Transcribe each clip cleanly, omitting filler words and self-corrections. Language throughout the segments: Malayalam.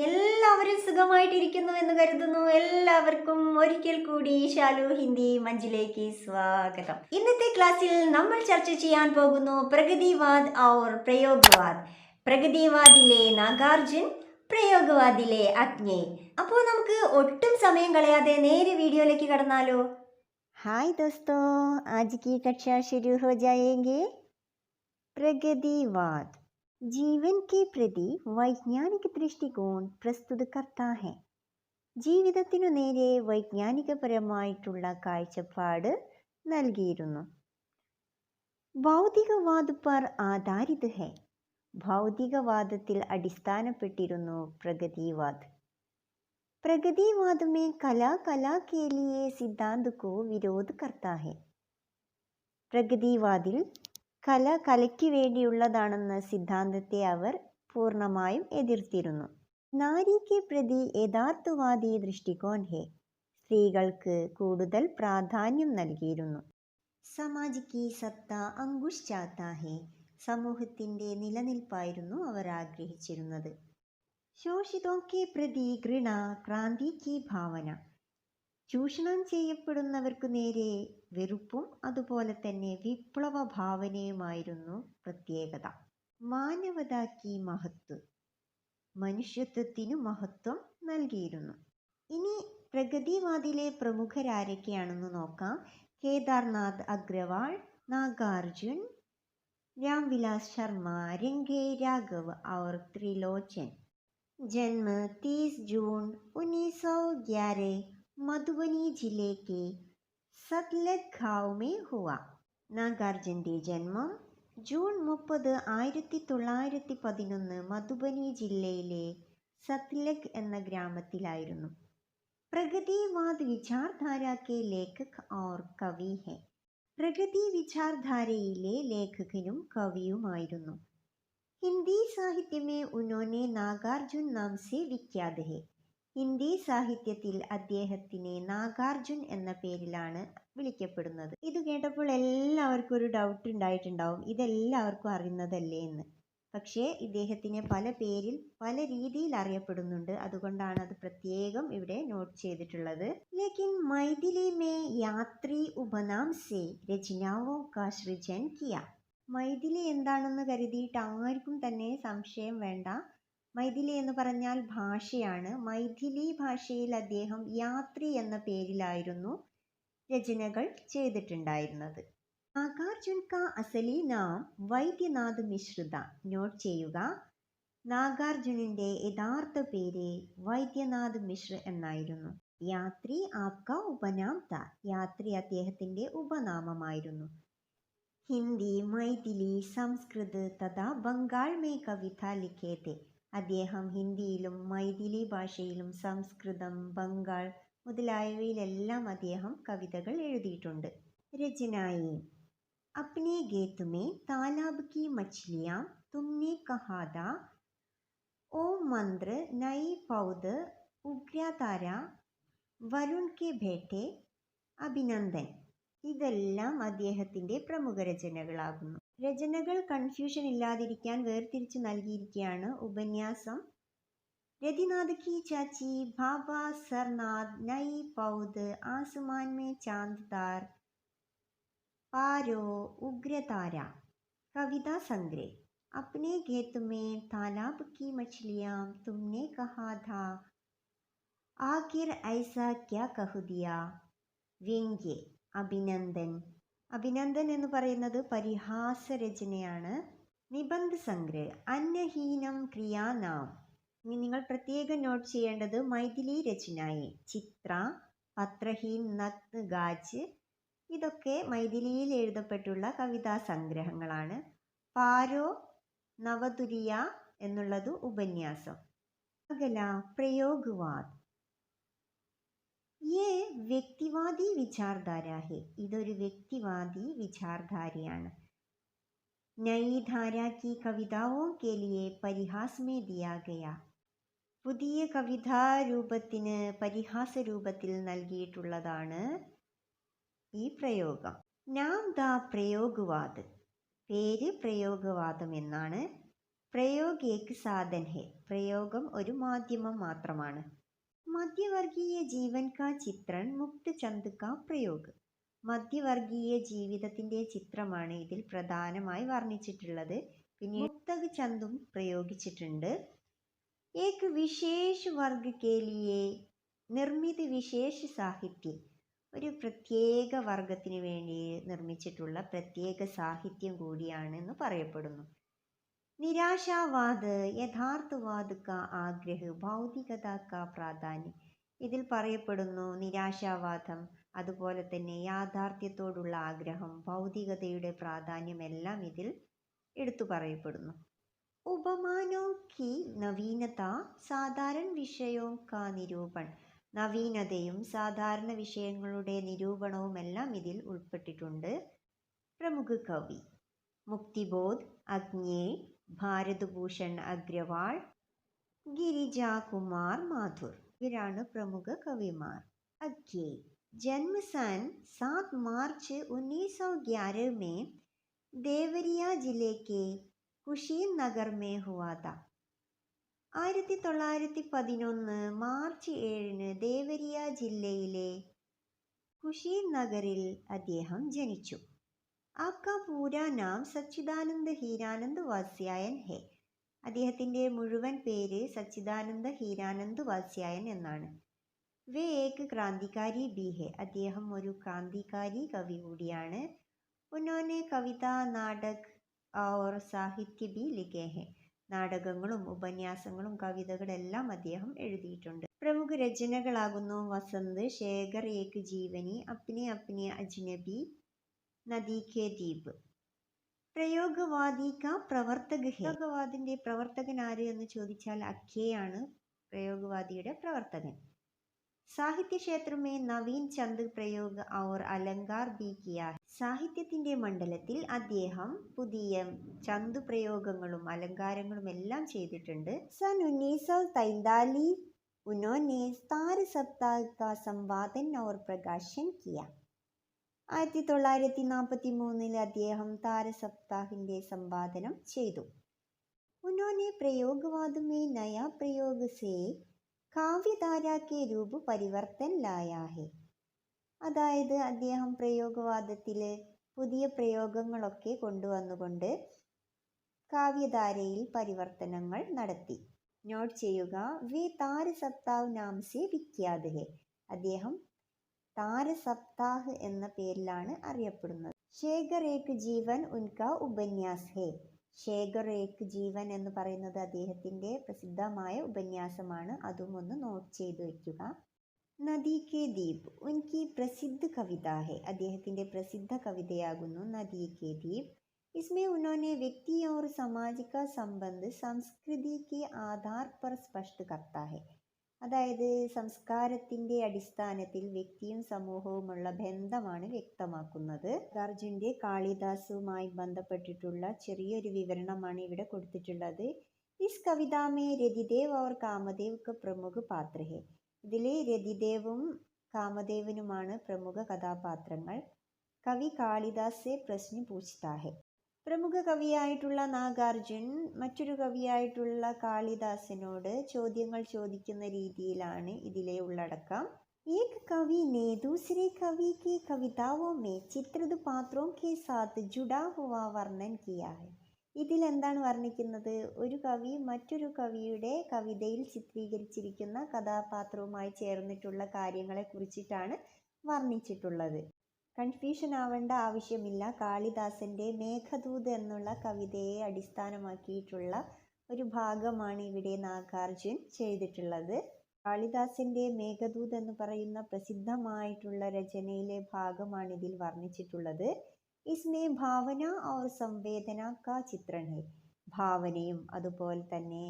എല്ലാവരും സുഖമായിട്ടിരിക്കുന്നു എന്ന് കരുതുന്നു. എല്ലാവർക്കും ഒരിക്കൽ കൂടി ശാലു ഹിന്ദി മഞ്ചിലേക്ക് സ്വാഗതം. ഇന്നത്തെ ക്ലാസ്സിൽ നമ്മൾ ചർച്ച ചെയ്യാൻ പോകുന്നു പ്രഗതിവാദ് और പ്രയോഗവാദ്. പ്രഗതിവാദിലെ നാഗാർജുൻ, പ്രയോഗവാദിലെ അഗ്നേയ്. അപ്പോൾ നമുക്ക് ഒട്ടും സമയം കളയാതെ നേരെ വീഡിയോയിലേക്ക് കടന്നാലോ. हाय दोस्तों, आज की कक्षा शुरू हो जाएंगे. प्रगतिवाद जीवन के प्रति वैज्ञानिक दृष्टिकोण प्रस्तुत करता है. ജീവിതത്തിനു നേരെ വൈജ്ഞാനികപരമായിട്ടുള്ള കാഴ്ചപ്പാട് നൽകിയിരുന്നു. ഭൗതികവാദ് പർ ആധാരിത് ഹെ. ഭൗതികവാദത്തിൽ അടിസ്ഥാനപ്പെട്ടിരുന്നു പ്രഗതിവാദ്. प्रगतिवाद में कला के लिए सिद्धांत को विरोध करता है. പ്രഗതിവാദിൽ കലയ്ക്ക് വേണ്ടിയുള്ളതാണെന്ന സിദ്ധാന്തത്തെ അവർ പൂർണ്ണമായും എതിർത്തിരുന്നു. നാരിക്ക് പ്രതി യഥാർത്ഥവാദി ദൃഷ്ടികോൺ ഹെ. സ്ത്രീകൾക്ക് കൂടുതൽ പ്രാധാന്യം നൽകിയിരുന്നു. സമാജ് കി സത്ത അങ്കുഷ് ചാത്താ ഹെ. സമൂഹത്തിൻ്റെ നിലനിൽപ്പായിരുന്നു അവർ ആഗ്രഹിച്ചിരുന്നത്. ശോഷിതോ കെ പ്രതി ഘൃണ ക്രാന്തി കി ഭാവന. ചൂഷണം ചെയ്യപ്പെടുന്നവർക്കു നേരെ വെറുപ്പും അതുപോലെ തന്നെ വിപ്ലവ ഭാവനയുമായിരുന്നു പ്രത്യേകത. മാനവത കി മഹത്വ. മനുഷ്യത്വത്തിനു മഹത്വം നൽകിയിരുന്നു. ഇനി പ്രഗതിവാദിലെ പ്രമുഖരാരൊക്കെയാണെന്ന് നോക്കാം. കേദാർനാഥ് അഗ്രവാൾ, നാഗാർജുൻ, രാംവിലാസ് ശർമ്മ, രംഗേ രാഘവ് और त्रिलोचन. जन्म 30 जून 1911 मधुबनी जिले के सतलज गांव में हुआ. നാഗാർജുൻ്റെ ജന്മം ജൂൺ 30, 1911 മധുബനി ജില്ലയിലെ സത്ലജ് എന്ന ഗ്രാമത്തിലായിരുന്നു. പ്രഗതിവാദ് വിചാർധാര കെ ലേഖക് और കവി ഹെ. പ്രഗതി വിചാർധാരയിലെ ലേഖകനും കവിയുമായിരുന്നു. ഹിന്ദി സാഹിത്യ में उन्होंने नागार्जुन नाम से विख्यात है. ഹിന്ദി സാഹിത്യത്തിൽ അദ്ദേഹത്തിനെ നാഗാർജുൻ എന്ന പേരിലാണ് വിളിക്കപ്പെടുന്നത്. ഇത് കേട്ടപ്പോൾ എല്ലാവർക്കും ഒരു ഡൗട്ട് ഉണ്ടായിട്ടുണ്ടാവും, ഇതെല്ലാവർക്കും അറിയുന്നതല്ലേ എന്ന്. പക്ഷേ ഇദ്ദേഹത്തിനെ പല പേരിൽ പല രീതിയിൽ അറിയപ്പെടുന്നുണ്ട്. അതുകൊണ്ടാണ് അത് പ്രത്യേകം ഇവിടെ നോട്ട് ചെയ്തിട്ടുള്ളത്. ലേക്കിൻ മൈഥിലി മേ യാത്രി ഉപനാം സേ രചനാവോ കാ സൃജൻ കിയ. മൈഥിലി എന്താണെന്ന് കരുതിയിട്ട് ആർക്കും തന്നെ സംശയം വേണ്ട. മൈഥിലി എന്ന് പറഞ്ഞാൽ ഭാഷയാണ്. മൈഥിലി ഭാഷയിൽ അദ്ദേഹം യാത്രി എന്ന പേരിലായിരുന്നു രചനകൾ ചെയ്തിട്ടുണ്ടായിരുന്നത്. നാഗാർജുൻ കാ അസലി നാം വൈദ്യനാഥ് മിശ്രിത. നോട്ട് ചെയ്യുക, നാഗാർജുനിൻ്റെ യഥാർത്ഥ പേര് വൈദ്യനാഥ് മിശ്ര എന്നായിരുന്നു. യാത്രി ആപ്ക ഉപനാം താ. യാത്രി അദ്ദേഹത്തിൻ്റെ ഉപനാമമായിരുന്നു. ഹിന്ദി, മൈഥിലി, സംസ്കൃത് തഥാ ബംഗാൾ മേ കവിത ലിഖേ थे. അദ്ദേഹം ഹിന്ദിയിലും മൈഥിലി ഭാഷയിലും സംസ്കൃതം, ബംഗാൾ മുതലായവയിലെല്ലാം അദ്ദേഹം കവിതകൾ എഴുതിയിട്ടുണ്ട്. രചനായി അപ്നെ ഗീത് മേ താലാബ് കി മച്ഛലിയാം തുമ്നെ കഹാ ഥാ, ഓ മന്ത്ര, നൈ പൗദ്, ഉഗ്രതാര, വരുൺ കെ ബേട്ടെ, അഭിനന്ദൻ. ഇതെല്ലാം അദ്ദേഹത്തിൻ്റെ പ്രമുഖ രചനകളാകുന്നു. രചനകൾ കൺഫ്യൂഷൻ ഇല്ലാതിരിക്കാൻ വേർതിരിച്ച് നൽകിയിരിക്കുകയാണ്. ഉപന്യാസം രതിനാഥ് കി ചാച്ചി, ബാബ സർനാഥ്, നൈ പൗദ്, ആസ്മാൻ മേ ചാന്ദ് താർ, പാരോ, ഉഗ്രതാര. കവിതാ സംഗ്രഹ് അപ്നെ ഖേത് മേ താലാബ് കി മച്ഛലിയാം തുമ്നെ കഹാ ഥാ, ആഖിർ ഐസാ ക്യാ കഹ് ദിയാ. വ്യംഗ്യ അഭിനന്ദൻ. അഭിനന്ദൻ എന്ന് പറയുന്നത് പരിഹാസ രചനയാണ്. നിബന്ധ സംഗ്രഹ് അന്നഹീനം ക്രിയാനാം. ഇനി നിങ്ങൾ പ്രത്യേകം നോട്ട് ചെയ്യേണ്ടത് മൈഥിലി രചനായി ചിത്ര, പത്രഹീൻ, നഗ്ൻ ഗാജ് ഇതൊക്കെ മൈഥിലിയിൽ എഴുതപ്പെട്ടുള്ള കവിതാ സംഗ്രഹങ്ങളാണ്. പാരോ, നവതുരിയ എന്നുള്ളത് ഉപന്യാസം. അഗല പ്രയോഗവാദ്. ये വ്യക്തിവാദി വിചാർധാര ഹെ. ഇതൊരു വ്യക്തിവാദി വിചാർധാരയാണ്. നയി ധാര കി കവിതാവോ കെ ലിയെ പരിഹാസ് മേ ദിയാ ഗയാ. പുതിയ കവിതാ രൂപത്തിന് പരിഹാസ രൂപത്തിൽ നൽകിയിട്ടുള്ളതാണ് ഈ പ്രയോഗം. നാം ദ പ്രയോഗവാദ്. പേര് പ്രയോഗവാദം എന്നാണ്. പ്രയോഗ് ഏക് സാധൻ ഹെ, പ്രയോഗം ഒരു മാധ്യമം മാത്രമാണ്. മധ്യവർഗീയ ജീവൻ കാ ചിത്രൺ മുക്ത് ചന്ദ് കാ പ്രയോഗ്, മധ്യവർഗീയ ജീവിതത്തിന്റെ ചിത്രമാണ് ഇതിൽ പ്രധാനമായി വർണ്ണിച്ചിട്ടുള്ളത്. പിന്നെ മുക്തക് ചന്ദും പ്രയോഗിച്ചിട്ടുണ്ട്. ഏക് വിശേഷ് വർഗ് കെ ലിയേ നിർമ്മിത് വിശേഷ് സാഹിത്യം, ഒരു പ്രത്യേക വർഗത്തിന് വേണ്ടി നിർമ്മിച്ചിട്ടുള്ള പ്രത്യേക സാഹിത്യം കൂടിയാണെന്ന് പറയപ്പെടുന്നു. നിരാശാവാദ് യഥാർത്ഥവാദ് കാ ആഗ്രഹ് ഭൗതികത കാ പ്രാധാന്യം, ഇതിൽ പറയപ്പെടുന്നു നിരാശാവാദം, അതുപോലെ തന്നെ യാഥാർത്ഥ്യത്തോടുള്ള ആഗ്രഹം, ഭൗതികതയുടെ പ്രാധാന്യം എല്ലാം ഇതിൽ എടുത്തു പറയപ്പെടുന്നു. ഉപമാനോ കി നവീനത സാധാരണ വിഷയോ കാ നിരൂപൺ, നവീനതയും സാധാരണ വിഷയങ്ങളുടെ നിരൂപണവും എല്ലാം ഇതിൽ ഉൾപ്പെട്ടിട്ടുണ്ട്. പ്രമുഖ കവി മുക്തിബോധ്, അഗ്നേയ്, ഭാരത് ഭൂഷൺ അഗ്രവാൾ, ഗിരിജാകുമാർ മാഥുർ, ഇവരാണ് പ്രമുഖ കവിമാർ. അഗ്നേയ് ജന്മസൻ 7 മാർച്ച് 1911 में देवरिया जिले के കുശീനഗർ में हुआ था. 1911 മാർച്ച് 7 ദേവരിയ ജില്ലയിലെ കുശീനഗറിൽ അദ്ദേഹം ജനിച്ചു. ആപ്കാ പൂരാ നാം സച്ചിദാനന്ദ ഹീരാനന്ദ് വാത്സ്യായൻ ഹെ, അദ്ദേഹത്തിൻ്റെ മുഴുവൻ പേര് സച്ചിദാനന്ദ ഹീരാനന്ദ് വാത്സ്യായൻ എന്നാണ്. വേ ഏക് ക്രാന്തികാരി ബി ഹെ, അദ്ദേഹം ഒരു ക്രാന്തികാരി കവി കൂടിയാണ്. ഉന്നോനെ കവിത, നാടക് और സാഹിത്യ ബി ലിഖേ ഹെ, നാടകങ്ങളും ഉപന്യാസങ്ങളും കവിതകളെല്ലാം അദ്ദേഹം എഴുതിയിട്ടുണ്ട്. പ്രമുഖ രചനകളാകുന്നു വസന്ത്, ശേഖർ ഏക് ജീവനി, അപ്നെ അപ്നെ അജ്നബി, നദി കെ ദ്വീപ്. പ്രയോഗവാദി കാ പ്രവർത്തക് ഹെ, പ്രയോഗവാദിന്റെ പ്രവർത്തകൻ ആര് എന്ന് ചോദിച്ചാൽ അഖ്യയാണ് പ്രയോഗവാദിയുടെ പ്രവർത്തകൻ. സാഹിത്യ ക്ഷേത്രമേ നവീൻ ചന്ദ് പ്രയോഗ് ഔർ അലങ്കാർ ബി കിയ, സാഹിത്യത്തിന്റെ മണ്ഡലത്തിൽ അദ്ദേഹം പുതിയ ചന്ത് പ്രയോഗങ്ങളും അലങ്കാരങ്ങളും എല്ലാം ചെയ്തിട്ടുണ്ട്. സൻ 1943 उन्होंने तार सप्ताह का संपादन और प्रकाशन किया. 1943 അദ്ദേഹം താര സപ്താഹിന്റെ സമ്പാദനം ചെയ്തു. उन्होंने प्रयोगवाद में नया प्रयोग से കാവ്യധാര കെ രൂപ പരിവർത്തൻ ലായാ ഹെ, അതായത് അദ്ദേഹം പ്രയോഗവാദത്തിൽ പുതിയ പ്രയോഗങ്ങളൊക്കെ കൊണ്ടുവന്നുകൊണ്ട് കാവ്യധാരയിൽ പരിവർത്തനങ്ങൾ നടത്തി. നോട്ട് ചെയ്യുക, വേ താര സപ്താഹ് നാം സെ വിഖ്യാത് ഹെ, അദ്ദേഹം താര സപ്താഹ് എന്ന പേരിലാണ് അറിയപ്പെടുന്നത്. ശേഖർ ഏക് ജീവൻ ഉൻകാ ഉപന്യാസ് ഹെ, ശേഖർ ഏക് ജീവൻ എന്ന് പറയുന്നത് അദ്ദേഹത്തിൻ്റെ പ്രസിദ്ധമായ ഉപന്യാസമാണ്, അതും ഒന്ന് നോട്ട് ചെയ്തു വയ്ക്കുക. നദി കെ ദ്വീപ് ഉൻകി പ്രസിദ്ധ കവിത ഹെ, അദ്ദേഹത്തിൻ്റെ പ്രസിദ്ധ കവിതയാകുന്നു നദി കെ ദ്വീപ്. इसमें उन्होंने व्यक्ति और समाज का संबंध संस्कृति के आधार पर स्पष्ट करता है, അതായത് സംസ്കാരത്തിൻ്റെ അടിസ്ഥാനത്തിൽ വ്യക്തിയും സമൂഹവുമുള്ള ബന്ധമാണ് വ്യക്തമാക്കുന്നത്. അർജുൻ്റെ കാളിദാസുമായി ബന്ധപ്പെട്ടിട്ടുള്ള ചെറിയൊരു വിവരണമാണ് ഇവിടെ കൊടുത്തിട്ടുള്ളത്. ഇസ് കവിതാമേ രതിദേവ് और കാമദേവ് ക പ്രമുഖ പാത്ര ഹെ, ഇതിൽ രതിദേവും കാമദേവനുമാണ് പ്രമുഖ കഥാപാത്രങ്ങൾ. കവി കാളിദാസ് സെ പ്രശ്ന പൂച്ച്താ ഹെ, പ്രമുഖ കവിയായിട്ടുള്ള നാഗാർജുൻ മറ്റൊരു കവിയായിട്ടുള്ള കാളിദാസിനോട് ചോദ്യങ്ങൾ ചോദിക്കുന്ന രീതിയിലാണ് ഇതിലെ ഉള്ളടക്കം. एक कवि ने दूसरे कवि की कविताओं में चित्रित पात्रों के साथ जुड़ा हुआ वर्णन किया है. ഇതിൽ എന്താണ് വർണ്ണിക്കുന്നത്? ഒരു കവി മറ്റൊരു കവിയുടെ കവിതയിൽ ചിത്രീകരിച്ചിരിക്കുന്ന കഥാപാത്രവുമായി ചേർന്നിട്ടുള്ള കാര്യങ്ങളെ കുറിച്ചിട്ടാണ് വർണ്ണിച്ചിട്ടുള്ളത്. കൺഫ്യൂഷൻ ആവേണ്ട ആവശ്യമില്ല. കാളിദാസൻ്റെ മേഘദൂത് എന്നുള്ള കവിതയെ അടിസ്ഥാനമാക്കിയിട്ടുള്ള ഒരു ഭാഗമാണ് ഇവിടെ നാഗാർജുൻ ചെയ്തിട്ടുള്ളത്. കാളിദാസൻ്റെ മേഘദൂത് എന്ന് പറയുന്ന പ്രസിദ്ധമായിട്ടുള്ള രചനയിലെ ഭാഗമാണ് ഇതിൽ വർണ്ണിച്ചിട്ടുള്ളത്. ഇസ്മേ ഭാവന और സംവേദന കാ ചിത്रण है, ഭാവനയും അതുപോലെ തന്നെ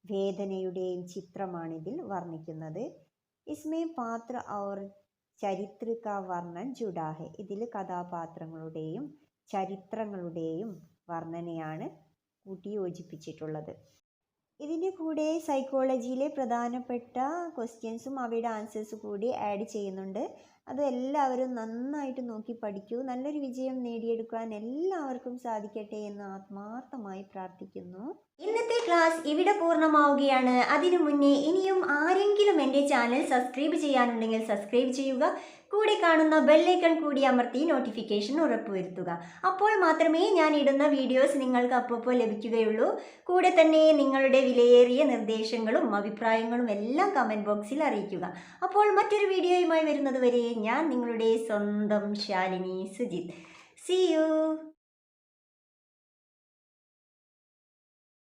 വേദനയുടെയും ചിത്രമാണ് ഇതിൽ വർണ്ണിക്കുന്നത്. ഇസ്മേ പാത്ര और ചരിത്ര കാ വർണ്ണൻ ജുഡാ ഹെ, ഇതിൽ കഥാപാത്രങ്ങളുടെയും ചരിത്രങ്ങളുടെയും വർണ്ണനയാണ് കൂട്ടിയോജിപ്പിച്ചിട്ടുള്ളത്. ഇതിൻ്റെ കൂടെ സൈക്കോളജിയിലെ പ്രധാനപ്പെട്ട ക്വസ്റ്റ്യൻസും അവയുടെ ആൻസേഴ്സ് കൂടി ആഡ് ചെയ്യുന്നുണ്ട്. അത് എല്ലാവരും നന്നായിട്ട് നോക്കി പഠിക്കൂ. നല്ലൊരു വിജയം നേടിയെടുക്കാൻ എല്ലാവർക്കും സാധിക്കട്ടെ എന്ന് ആത്മാർത്ഥമായി പ്രാർത്ഥിക്കുന്നു. ഇന്നത്തെ ക്ലാസ് ഇവിടെ പൂർണ്ണമാവുകയാണ്. അതിനു മുന്നേ ഇനിയും ആരെങ്കിലും എൻ്റെ ചാനൽ സബ്സ്ക്രൈബ് ചെയ്യാനുണ്ടെങ്കിൽ സബ്സ്ക്രൈബ് ചെയ്യുക. കൂടെ കാണുന്ന ബെല്ലൈക്കൺ കൂടി അമർത്തി നോട്ടിഫിക്കേഷൻ ഉറപ്പുവരുത്തുക. അപ്പോൾ മാത്രമേ ഞാൻ ഇടുന്ന വീഡിയോസ് നിങ്ങൾക്ക് അപ്പോൾ ലഭിക്കുകയുള്ളൂ. കൂടെ തന്നെ നിങ്ങളുടെ വിലയേറിയ നിർദ്ദേശങ്ങളും അഭിപ്രായങ്ങളും എല്ലാം കമൻറ്റ് ബോക്സിൽ അറിയിക്കുക. അപ്പോൾ മറ്റൊരു വീഡിയോയുമായി വരുന്നത് വരെ ഞാൻ നിങ്ങളുടെ സ്വന്തം ശാലിനി സുജിത്ത്. See you.